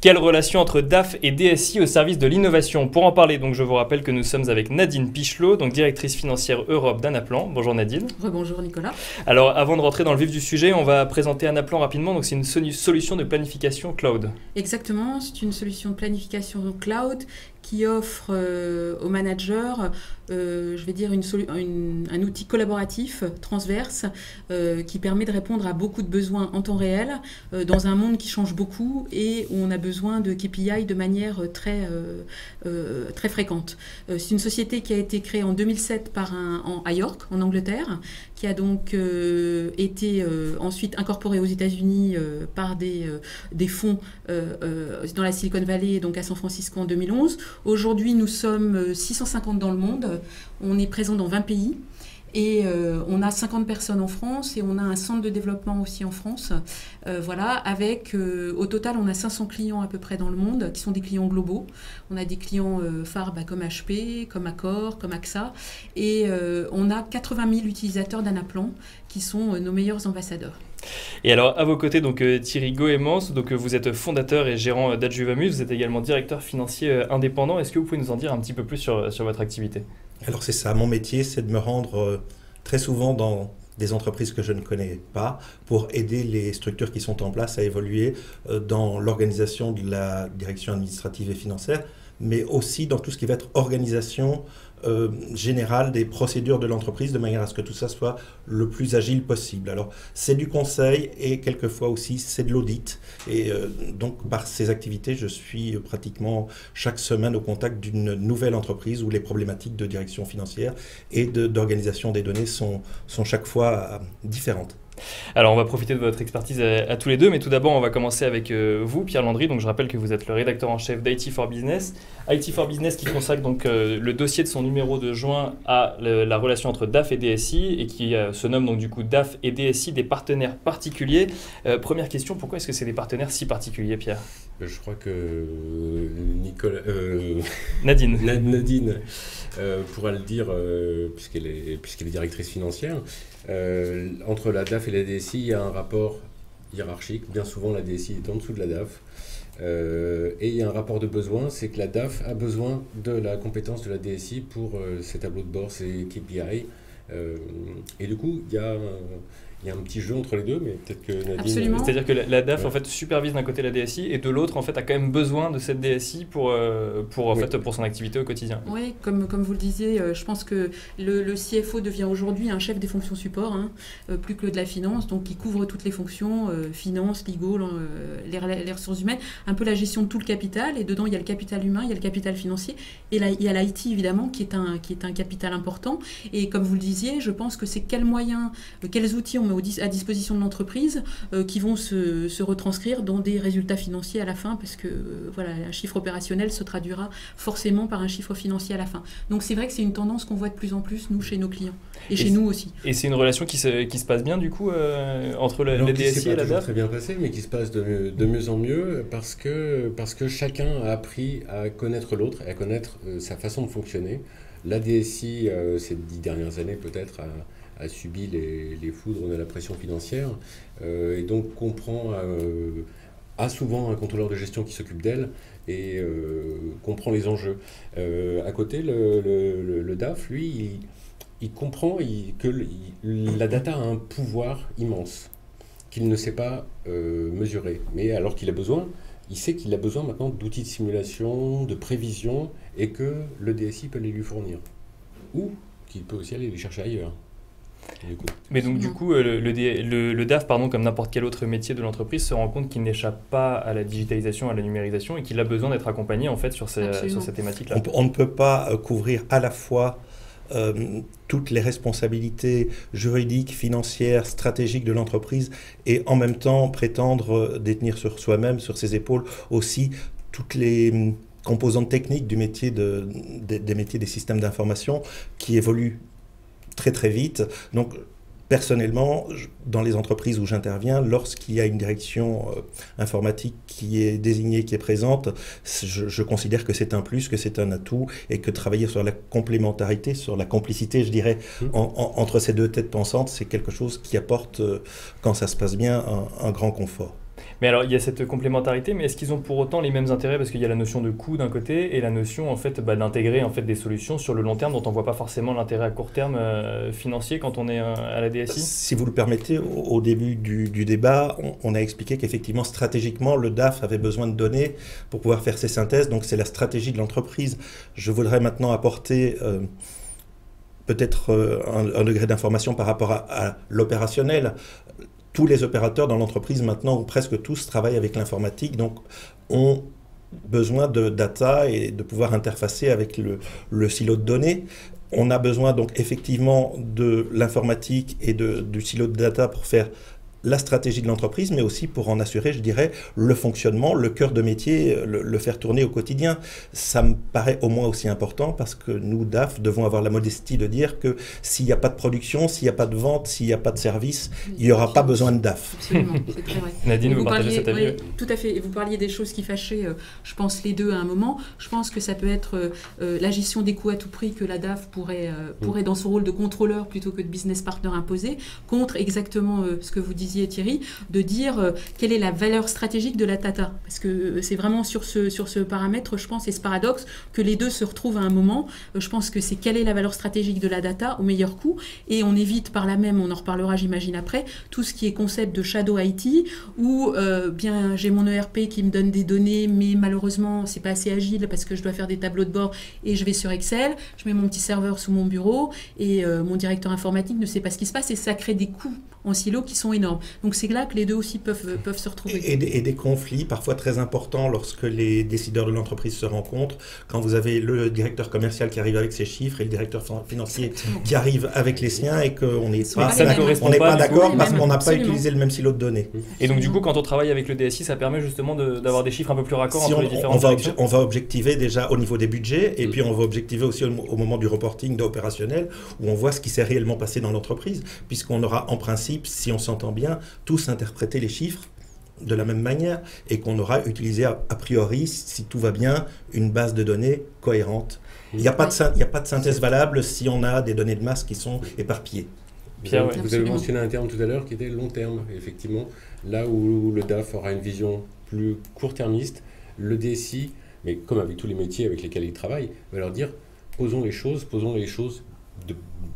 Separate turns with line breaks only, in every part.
Quelle relation entre DAF et DSI au service de l'innovation? Pour en parler, donc, je vous rappelle que nous sommes avec Nadine Pichelot, donc directrice financière Europe d'Anaplan. Bonjour Nadine.
Rebonjour Nicolas.
Alors avant de rentrer dans le vif du sujet, on va présenter Anaplan rapidement. Donc c'est une solution de planification cloud.
Exactement, c'est une solution de planification cloud qui offre aux managers, je vais dire, un outil collaboratif, transverse, qui permet de répondre à beaucoup de besoins en temps réel, dans un monde qui change beaucoup et où on a besoin de KPI de manière très fréquente. C'est une société qui a été créée en 2007 à York, en Angleterre, qui a donc été ensuite incorporée aux États-Unis par des fonds dans la Silicon Valley, donc à San Francisco en 2011. Aujourd'hui, nous sommes 650 dans le monde. On est présent dans 20 pays. Et on a 50 personnes en France et on a un centre de développement aussi en France. Voilà, avec au total, on a 500 clients à peu près dans le monde qui sont des clients globaux. On a des clients phares comme HP, comme Accor, comme AXA. Et on a 80 000 utilisateurs d'Anaplan qui sont nos meilleurs ambassadeurs.
Et alors, à vos côtés, donc Thierry Goemans, donc vous êtes fondateur et gérant d'Adjuvamus, vous êtes également directeur financier indépendant. Est-ce que vous pouvez nous en dire un petit peu plus sur votre activité?
Alors c'est ça, mon métier, c'est de me rendre très souvent dans des entreprises que je ne connais pas pour aider les structures qui sont en place à évoluer dans l'organisation de la direction administrative et financière, mais aussi dans tout ce qui va être organisation générale des procédures de l'entreprise, de manière à ce que tout ça soit le plus agile possible. Alors, c'est du conseil et quelquefois aussi, c'est de l'audit. Et donc, par ces activités, je suis pratiquement chaque semaine au contact d'une nouvelle entreprise où les problématiques de direction financière et d'organisation des données sont chaque fois différentes.
Alors on va profiter de votre expertise à tous les deux, mais tout d'abord on va commencer avec vous, Pierre Landry. Donc je rappelle que vous êtes le rédacteur en chef d'IT for Business. IT for Business qui consacre donc le dossier de son numéro de juin à la relation entre DAF et DSI et qui se nomme donc du coup DAF et DSI, des partenaires particuliers. Première question, pourquoi est-ce que c'est des partenaires si particuliers, Pierre?
Je crois que Nadine pourra le dire puisqu'elle est directrice financière. Entre la DAF et la DSI, il y a un rapport hiérarchique. Bien souvent, la DSI est en dessous de la DAF. Et il y a un rapport de besoin, c'est que la DAF a besoin de la compétence de la DSI pour ses tableaux de bord, ses KPI. Et du coup, il y a un petit jeu entre les deux, mais peut-être que Nadine...
Absolument.
C'est-à-dire que la DAF en fait, supervise d'un côté la DSI et de l'autre en fait, a quand même besoin de cette DSI pour son activité au quotidien.
Oui, comme vous le disiez, je pense que le CFO devient aujourd'hui un chef des fonctions support, plus que de la finance, donc qui couvre toutes les fonctions, finance, legal, les ressources humaines, un peu la gestion de tout le capital, et dedans il y a le capital humain, il y a le capital financier, et là, il y a l'IT évidemment qui est un capital important, et comme vous le disiez, je pense que c'est quels moyens, quels outils on met à disposition de l'entreprise qui vont se retranscrire dans des résultats financiers à la fin, parce que voilà, un chiffre opérationnel se traduira forcément par un chiffre financier à la fin. Donc c'est vrai que c'est une tendance qu'on voit de plus en plus, nous, chez nos clients, et chez nous aussi.
Et c'est une relation qui se passe bien, du coup, entre la DSI et la DAF?
Très bien passé, mais qui se passe de mieux en mieux, parce que chacun a appris à connaître l'autre, et à connaître sa façon de fonctionner. La DSI, ces 10 dernières années, peut-être, a subi les foudres de la pression financière et donc a souvent un contrôleur de gestion qui s'occupe d'elle et comprend les enjeux. À côté, le DAF, lui, il comprend que la data a un pouvoir immense qu'il ne sait pas mesurer. Mais alors qu'il a besoin, il sait qu'il a besoin maintenant d'outils de simulation, de prévision, et que le DSI peut les lui fournir. Ou qu'il peut aussi aller les chercher ailleurs.
Mais donc du coup, le DAF, comme n'importe quel autre métier de l'entreprise, se rend compte qu'il n'échappe pas à la digitalisation, à la numérisation, et qu'il a besoin d'être accompagné en fait sur ces thématiques-là.
On ne peut pas couvrir à la fois toutes les responsabilités juridiques, financières, stratégiques de l'entreprise et en même temps prétendre détenir sur soi-même, sur ses épaules aussi toutes les composantes techniques du métier des métiers des systèmes d'information qui évoluent très très vite. Donc personnellement, dans les entreprises où j'interviens, lorsqu'il y a une direction informatique qui est désignée, qui est présente, je considère que c'est un plus, que c'est un atout, et que travailler sur la complémentarité, sur la complicité, je dirais, entre ces deux têtes pensantes, c'est quelque chose qui apporte, quand ça se passe bien, un grand confort.
Mais alors, il y a cette complémentarité, mais est-ce qu'ils ont pour autant les mêmes intérêts? Parce qu'il y a la notion de coût d'un côté et la notion en fait, d'intégrer en fait, des solutions sur le long terme dont on ne voit pas forcément l'intérêt à court terme financier quand on est à la DSI.
Si vous le permettez, au début du débat, on a expliqué qu'effectivement, stratégiquement, le DAF avait besoin de données pour pouvoir faire ses synthèses. Donc, c'est la stratégie de l'entreprise. Je voudrais maintenant apporter peut-être un degré d'information par rapport à l'opérationnel. Tous les opérateurs dans l'entreprise maintenant, ou presque tous, travaillent avec l'informatique, donc ont besoin de data et de pouvoir interfacer avec le silo de données. On a besoin donc effectivement de l'informatique et du silo de data pour faire la stratégie de l'entreprise, mais aussi pour en assurer, je dirais, le fonctionnement, le cœur de métier, le faire tourner au quotidien. Ça me paraît au moins aussi important parce que nous, DAF, devons avoir la modestie de dire que s'il n'y a pas de production, s'il n'y a pas de vente, s'il n'y a pas de service, il n'y aura pas besoin de DAF.
Absolument, c'est très vrai.
Nadine, vous partagez cet avis?
Oui, tout à fait. Et vous parliez des choses qui fâchaient, je pense, les deux à un moment. Je pense que ça peut être la gestion des coûts à tout prix que la DAF pourrait dans son rôle de contrôleur plutôt que de business partner imposé, contre exactement ce que vous disiez, Thierry, de dire quelle est la valeur stratégique de la data. Parce que c'est vraiment sur ce paramètre, je pense, et ce paradoxe, que les deux se retrouvent à un moment. Je pense que c'est quelle est la valeur stratégique de la data au meilleur coût, et on évite par là même, on en reparlera j'imagine après, tout ce qui est concept de shadow IT, où bien j'ai mon ERP qui me donne des données, mais malheureusement c'est pas assez agile parce que je dois faire des tableaux de bord et je vais sur Excel, je mets mon petit serveur sous mon bureau et mon directeur informatique ne sait pas ce qui se passe, et ça crée des coûts en silo qui sont énormes. Donc c'est là que les deux aussi peuvent se retrouver.
Et des conflits parfois très importants lorsque les décideurs de l'entreprise se rencontrent, quand vous avez le directeur commercial qui arrive avec ses chiffres et le directeur financier qui arrive avec les siens et qu'on n'est pas d'accord parce qu'on n'a pas utilisé le même silo de données.
Et donc du coup, quand on travaille avec le DSI, ça permet justement d'avoir des chiffres un peu plus raccords entre les différentes directions.
On va objectiver déjà au niveau des budgets et puis on va objectiver aussi au moment du reporting opérationnel où on voit ce qui s'est réellement passé dans l'entreprise, puisqu'on aura en principe, si on s'entend bien, tous interpréter les chiffres de la même manière et qu'on aura utilisé a priori, si tout va bien, une base de données cohérente. Il n'y a pas de synthèse valable si on a des données de masse qui sont éparpillées.
Pierre,
vous avez mentionné un terme tout à l'heure qui était long terme, effectivement. Là où le DAF aura une vision plus court-termiste, le DSI, mais comme avec tous les métiers avec lesquels il travaille, va leur dire posons les choses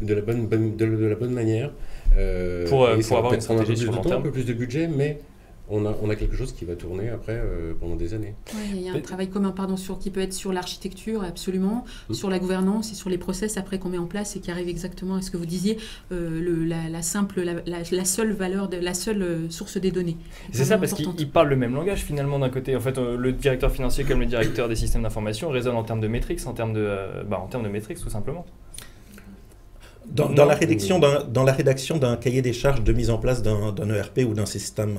de la bonne manière.
Pour avoir une stratégie sur le long terme.
Un peu plus de budget, mais on a quelque chose qui va tourner après pendant des années.
Ouais, il y a un travail commun qui peut être sur l'architecture, absolument, sur la gouvernance et sur les process après qu'on met en place et qui arrive exactement à ce que vous disiez, la seule valeur, la seule source des données.
C'est ça, parce qu'ils parlent le même langage finalement d'un côté. En fait, le directeur financier comme le directeur des systèmes d'information raisonnent en termes de métriques, en termes de métriques tout simplement.
Dans la rédaction d'un cahier des charges de mise en place d'un ERP ou d'un système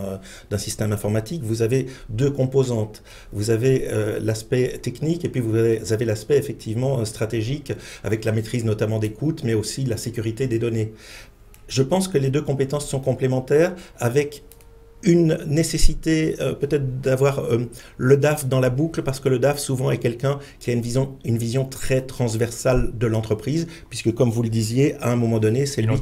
informatique, vous avez deux composantes. Vous avez l'aspect technique et puis vous avez l'aspect effectivement stratégique avec la maîtrise notamment des coûts, mais aussi la sécurité des données. Je pense que les deux compétences sont complémentaires avec une nécessité peut-être d'avoir le DAF dans la boucle, parce que le DAF souvent est quelqu'un qui a une vision très transversale de l'entreprise, puisque comme vous le disiez, à un moment donné, c'est lui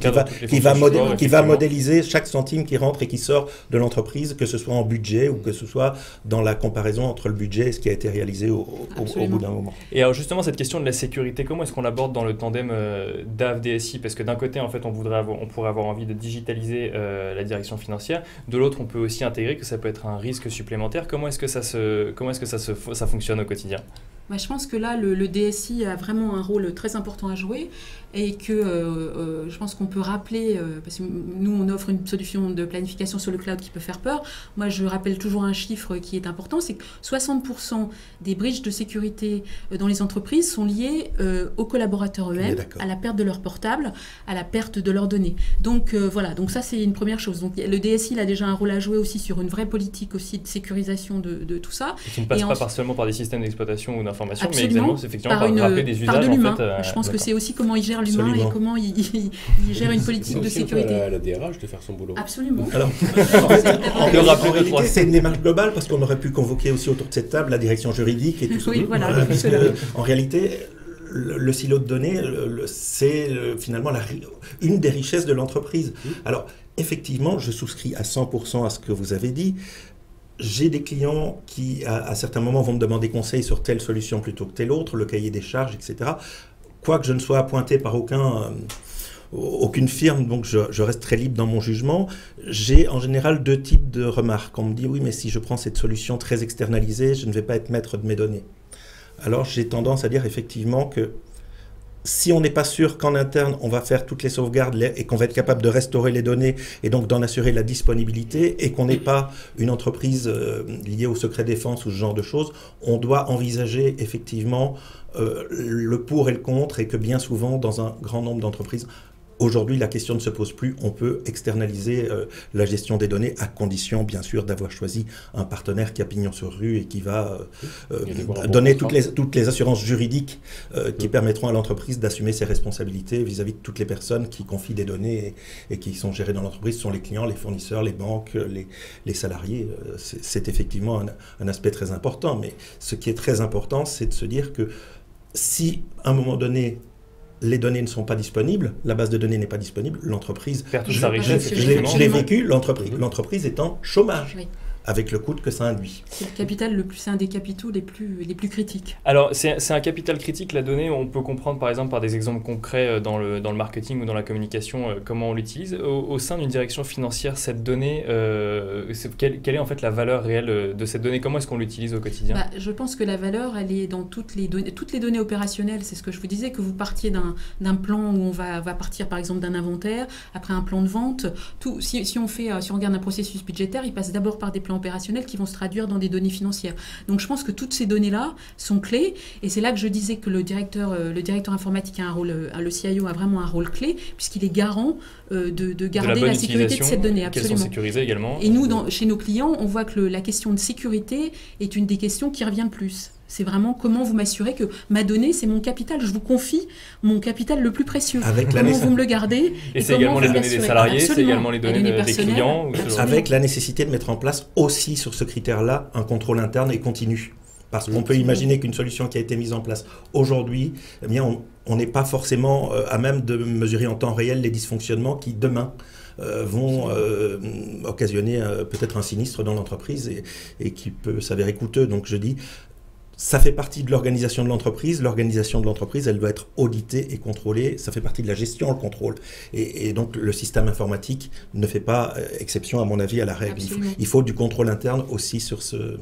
qui va modéliser chaque centime qui rentre et qui sort de l'entreprise, que ce soit en budget ou que ce soit dans la comparaison entre le budget et ce qui a été réalisé au bout d'un moment.
Et alors justement, cette question de la sécurité, comment est-ce qu'on l'aborde dans le tandem DAF-DSI? Parce que d'un côté, en fait, on pourrait avoir envie de digitaliser la direction financière, de l'autre, on peut aussi intégrer que ça peut être un risque supplémentaire. Comment est-ce que ça fonctionne au quotidien?
Je pense que là, le DSI a vraiment un rôle très important à jouer et que je pense qu'on peut rappeler, parce que nous, on offre une solution de planification sur le cloud qui peut faire peur. Moi, je rappelle toujours un chiffre qui est important, c'est que 60% des breaches de sécurité dans les entreprises sont liées aux collaborateurs eux-mêmes, à la perte de leur portable, à la perte de leurs données. Donc voilà, donc ça, c'est une première chose. Donc le DSI il a déjà un rôle à jouer aussi sur une vraie politique aussi de sécurisation de tout ça.
Et qui ne passe pas seulement par des systèmes d'exploitation ou d'information, mais effectivement
par
rappeler des usages.
De l'humain.
En fait,
je pense que c'est aussi comment il gère l'humain et comment il gère une politique de sécurité.
C'est à la DRH de faire son boulot.
Absolument.
Alors, en réalité, c'est une démarche globale, parce qu'on aurait pu convoquer aussi autour de cette table la direction juridique et tout ça.
Oui, voilà.
En réalité, le silo de données, c'est finalement une des richesses de l'entreprise. Alors, effectivement, je souscris à 100% à ce que vous avez dit. j'ai des clients qui, à certains moments, vont me demander conseil sur telle solution plutôt que telle autre, le cahier des charges, etc. Quoique je ne sois appointé par aucune firme, donc je reste très libre dans mon jugement. J'ai en général 2 types de remarques. On me dit, oui, mais si je prends cette solution très externalisée, je ne vais pas être maître de mes données. Alors j'ai tendance à dire effectivement que si on n'est pas sûr qu'en interne, on va faire toutes les sauvegardes et qu'on va être capable de restaurer les données et donc d'en assurer la disponibilité et qu'on n'est pas une entreprise liée au secret défense ou ce genre de choses, on doit envisager effectivement le pour et le contre, et que bien souvent, dans un grand nombre d'entreprises, aujourd'hui, la question ne se pose plus. On peut externaliser la gestion des données à condition, bien sûr, d'avoir choisi un partenaire qui a pignon sur rue et qui va donner toutes les assurances juridiques qui permettront à l'entreprise d'assumer ses responsabilités vis-à-vis de toutes les personnes qui confient des données et qui sont gérées dans l'entreprise. Ce sont les clients, les fournisseurs, les banques, les salariés. C'est effectivement un aspect très important. Mais ce qui est très important, c'est de se dire que si, à un moment donné, les données ne sont pas disponibles, la base de données n'est pas disponible, l'entreprise...
perd toute sa richesse.
Je l'ai vécu, l'entreprise est en chômage. Oui. Avec le coût que ça induit.
C'est le capital c'est un des capitaux les plus critiques.
Alors, c'est un capital critique, la donnée. On peut comprendre, par exemple, par des exemples concrets dans le marketing ou dans la communication, comment on l'utilise. Au sein d'une direction financière, cette donnée, quelle est en fait la valeur réelle de cette donnée? Comment est-ce qu'on l'utilise au quotidien?
Je pense que la valeur, elle est dans toutes les données opérationnelles. C'est ce que je vous disais, que vous partiez d'un plan où on va partir, par exemple, d'un inventaire, après un plan de vente. Si on regarde un processus budgétaire, il passe d'abord par des plans opérationnels qui vont se traduire dans des données financières. Donc je pense que toutes ces données-là sont clés, et c'est là que je disais que le directeur informatique a un rôle, le CIO a vraiment un rôle clé, puisqu'il est garant de garder la sécurité de cette donnée. Absolument.
Qu'elles sont sécurisées également.
Et nous, chez nos clients, on voit que la question de sécurité est une des questions qui revient le plus. C'est vraiment comment vous m'assurez que ma donnée, c'est mon capital. Je vous confie mon capital le plus précieux. Comment vous me le gardez.
Et c'est également les données des salariés, c'est également les données des clients.
Avec la nécessité de mettre en place aussi sur ce critère-là un contrôle interne et continu. Parce qu'on peut imaginer qu'une solution qui a été mise en place aujourd'hui, eh bien, on n'est pas forcément à même de mesurer en temps réel les dysfonctionnements qui, demain, vont occasionner peut-être un sinistre dans l'entreprise et qui peut s'avérer coûteux. Donc je dis... Ça fait partie de l'organisation de l'entreprise. L'organisation de l'entreprise, elle doit être auditée et contrôlée. Ça fait partie de la gestion, le contrôle. Et donc, le système informatique ne fait pas exception, à mon avis, à la règle. Il faut du contrôle interne aussi sur ce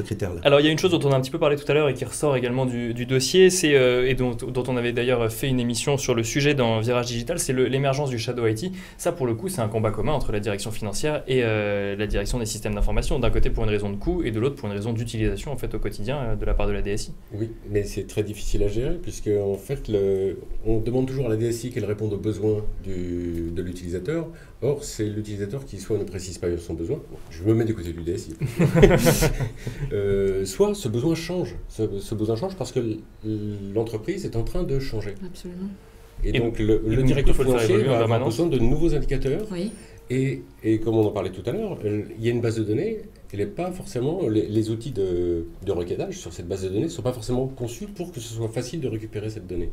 critère-là.
Alors, il y a une chose dont on a un petit peu parlé tout à l'heure et qui ressort également du dossier, et dont on avait d'ailleurs fait une émission sur le sujet dans Virage Digital, c'est l'émergence du Shadow IT. Ça, pour le coup, c'est un combat commun entre la direction financière et la direction des systèmes d'information. D'un côté, pour une raison de coût, et de l'autre, pour une raison d'utilisation, en fait, au quotidien, de la part de la DSI.
Oui, mais c'est très difficile à gérer, puisque en fait, on demande toujours à la DSI qu'elle réponde aux besoins de l'utilisateur. Or, c'est l'utilisateur qui soit ne précise pas son besoin. Bon, je me mets du côté du DSI. Soit ce besoin change. Ce besoin change parce que l'entreprise est en train de changer.
Absolument.
Et donc, le directeur financier va avoir besoin de nouveaux indicateurs. Oui. Et comme on en parlait tout à l'heure, il y a une base de données. Elle n'est pas forcément, les outils de requêtage sur cette base de données ne sont pas forcément conçus pour que ce soit facile de récupérer cette donnée.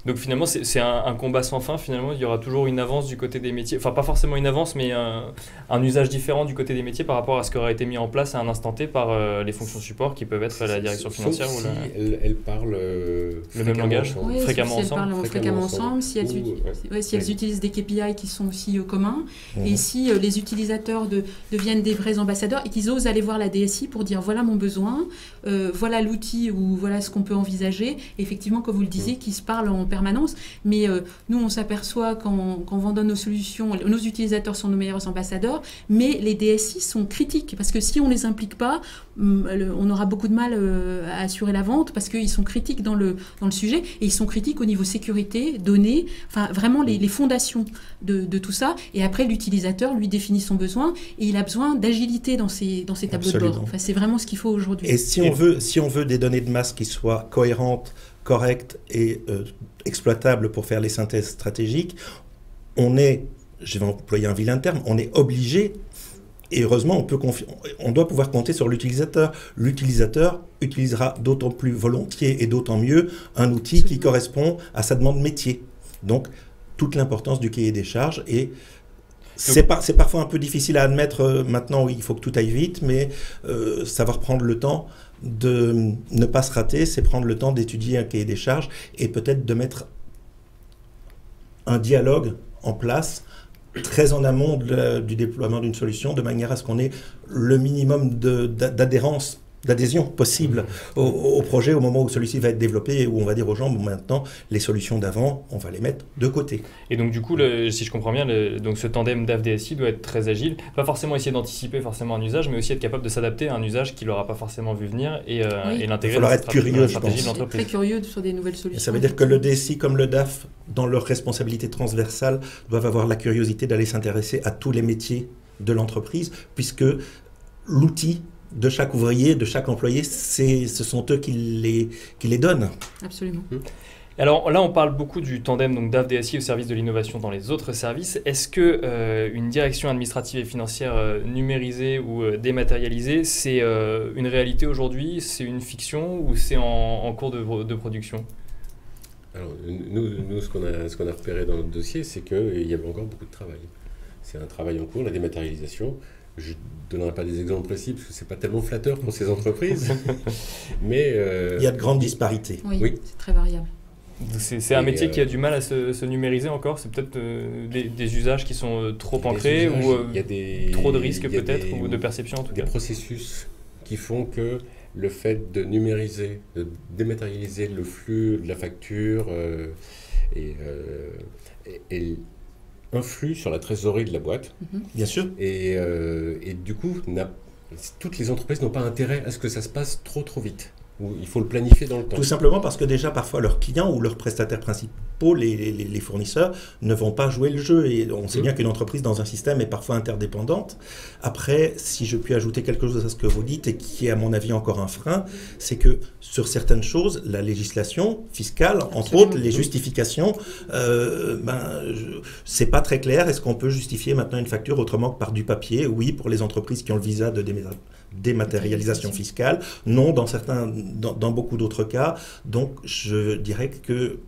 Donc finalement, c'est un combat sans fin. Finalement, il y aura toujours une avance du côté des métiers. Enfin, pas forcément une avance, mais un usage différent du côté des métiers par rapport à ce qui aurait été mis en place à un instant T par les fonctions support qui peuvent être la direction financière.
Sauf si elles parlent
le même langage,
oui,
fréquemment
si
ensemble.
Elles parlent fréquemment ensemble, si elles utilisent des KPI qui sont aussi communs, et si les utilisateurs deviennent des vrais ambassadeurs et qu'ils osent aller voir la DSI pour dire voilà mon besoin, voilà l'outil ou voilà ce qu'on peut envisager. Et effectivement, comme vous le disiez, qu'ils se parlent en permanence, mais nous on s'aperçoit quand on vend nos solutions, nos utilisateurs sont nos meilleurs ambassadeurs, mais les DSI sont critiques, parce que si on ne les implique pas, on aura beaucoup de mal à assurer la vente, parce qu'ils sont critiques dans le sujet, et ils sont critiques au niveau sécurité, données, enfin vraiment les fondations de tout ça, et après l'utilisateur lui définit son besoin, et il a besoin d'agilité dans ses tableaux de bord. Enfin, c'est vraiment ce qu'il faut aujourd'hui.
Et si on veut des données de masse qui soient cohérentes, correctes et exploitables pour faire les synthèses stratégiques, je vais employer un vilain terme, on est obligé, et heureusement on doit pouvoir compter sur l'utilisateur. L'utilisateur utilisera d'autant plus volontiers et d'autant mieux un outil qui correspond à sa demande métier. Donc toute l'importance du cahier des charges, et C'est parfois un peu difficile à admettre maintenant, oui, il faut que tout aille vite, mais savoir prendre le temps de ne pas se rater, c'est prendre le temps d'étudier un cahier des charges et peut-être de mettre un dialogue en place très en amont du déploiement d'une solution, de manière à ce qu'on ait le minimum d'adhésion possible au projet au moment où celui-ci va être développé et où on va dire aux gens, bon, maintenant, les solutions d'avant, on va les mettre de côté.
Et donc du coup, si je comprends bien, donc ce tandem DAF-DSI doit être très agile, pas forcément essayer d'anticiper forcément un usage, mais aussi être capable de s'adapter à un usage qu'il n'aura pas forcément vu venir et l'intégrer dans la stratégie de l'entreprise.
Très curieux sur des nouvelles solutions.
Et ça veut dire que le DSI comme le DAF, dans leur responsabilité transversale, doivent avoir la curiosité d'aller s'intéresser à tous les métiers de l'entreprise, puisque l'outil de chaque ouvrier, de chaque employé, ce sont eux qui les donnent.
Absolument.
Alors là, on parle beaucoup du tandem donc DAF-DSI au service de l'innovation dans les autres services. Est-ce que une direction administrative et financière numérisée ou dématérialisée, c'est une réalité aujourd'hui, c'est une fiction ou c'est en cours de production ?
Alors, nous ce qu'on a repéré dans notre dossier, c'est qu'il y avait encore beaucoup de travail. C'est un travail en cours, la dématérialisation. Je ne donnerai pas des exemples précis parce que ce n'est pas tellement flatteur pour ces entreprises. Mais,
il y a de grandes disparités.
Oui. C'est très variable.
C'est un métier qui a du mal à se numériser encore. C'est peut-être des usages qui sont trop ancrés ou trop de risques peut-être ou de perception en tout cas.
Des processus qui font que le fait de numériser, de dématérialiser le flux de la facture et influe sur la trésorerie de la boîte.
Bien sûr.
Et du coup, toutes les entreprises n'ont pas intérêt à ce que ça se passe trop vite. Il faut le planifier dans le temps.
Tout simplement parce que déjà, parfois, leurs clients ou leurs prestataires principaux, les fournisseurs, ne vont pas jouer le jeu. Et on sait bien qu'une entreprise dans un système est parfois interdépendante. Après, si je puis ajouter quelque chose à ce que vous dites, et qui est à mon avis encore un frein, c'est que sur certaines choses, la législation fiscale, entre autres, les justifications, c'est pas très clair. Est-ce qu'on peut justifier maintenant une facture autrement que par du papier ? Oui, pour les entreprises qui ont le visa de dématérialisation fiscale. Non, dans beaucoup d'autres cas. Donc, je dirais que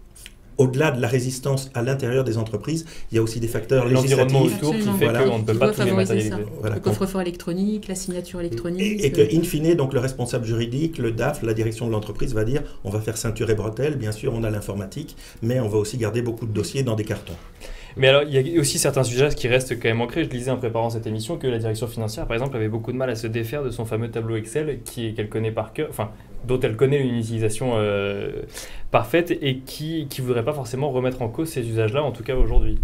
au-delà de la résistance à l'intérieur des entreprises, il y a aussi des facteurs législatifs.
L'environnement autour qui fait qu'on ne peut pas tout dématérialiser.
Le coffre-fort électronique, la signature électronique.
Et que, in fine, donc, le responsable juridique, le DAF, la direction de l'entreprise va dire on va faire ceinture et bretelles, bien sûr, on a l'informatique, mais on va aussi garder beaucoup de dossiers dans des cartons.
Mais alors, il y a aussi certains sujets qui restent quand même ancrés. Je lisais en préparant cette émission que la direction financière, par exemple, avait beaucoup de mal à se défaire de son fameux tableau Excel qu'elle connaît par cœur, enfin, dont elle connaît une utilisation parfaite et qui ne voudrait pas forcément remettre en cause ces usages-là, en tout cas aujourd'hui.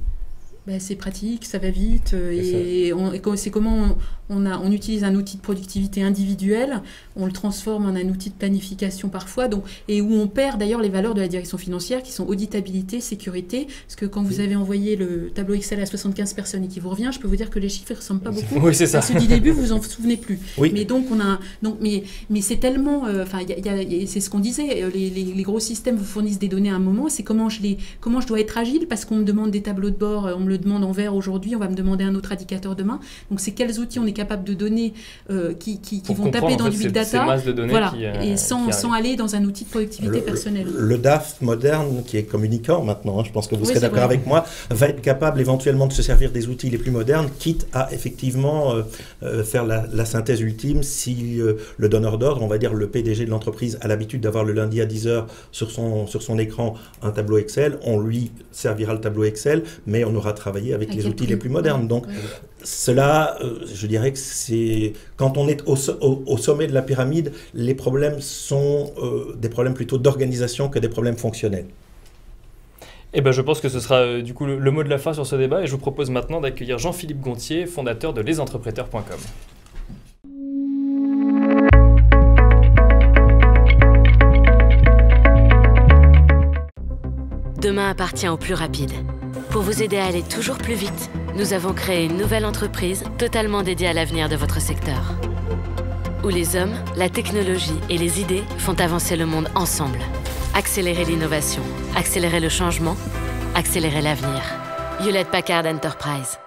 C'est pratique, ça va vite, c'est comment on utilise un outil de productivité individuelle, on le transforme en un outil de planification parfois, et où on perd d'ailleurs les valeurs de la direction financière qui sont auditabilité, sécurité, parce que quand vous avez envoyé le tableau Excel à 75 personnes et qu'il vous revient, je peux vous dire que les chiffres ne ressemblent pas beaucoup.
Oui, c'est ça.
Parce que du début, vous en souvenez plus.
Oui.
Mais donc, mais c'est tellement, c'est ce qu'on disait, les gros systèmes vous fournissent des données à un moment, c'est comment je dois être agile, parce qu'on me demande des tableaux de bord, on me le demande en vert aujourd'hui, on va me demander un autre indicateur demain. Donc, c'est quels outils on est capable de donner qui vont taper dans du big data, et sans aller dans un outil de productivité personnelle.
Le DAF moderne, qui est communicant maintenant, je pense que vous serez d'accord avec moi, va être capable éventuellement de se servir des outils les plus modernes, quitte à effectivement faire la synthèse ultime si le donneur d'ordre, on va dire le PDG de l'entreprise, a l'habitude d'avoir le lundi à 10h sur son écran un tableau Excel, on lui servira le tableau Excel, mais on aura travaillé avec les outils les plus modernes. Donc, cela, je dirais que c'est quand on est au sommet de la pyramide, les problèmes sont des problèmes plutôt d'organisation que des problèmes fonctionnels.
Eh ben, je pense que ce sera du coup le mot de la fin sur ce débat et je vous propose maintenant d'accueillir Jean-Philippe Gontier, fondateur de lesentrepreneurs.com.
Demain appartient aux plus rapides. Pour vous aider à aller toujours plus vite, nous avons créé une nouvelle entreprise totalement dédiée à l'avenir de votre secteur. Où les hommes, la technologie et les idées font avancer le monde ensemble. Accélérer l'innovation, accélérer le changement, accélérer l'avenir. Hewlett Packard Enterprise.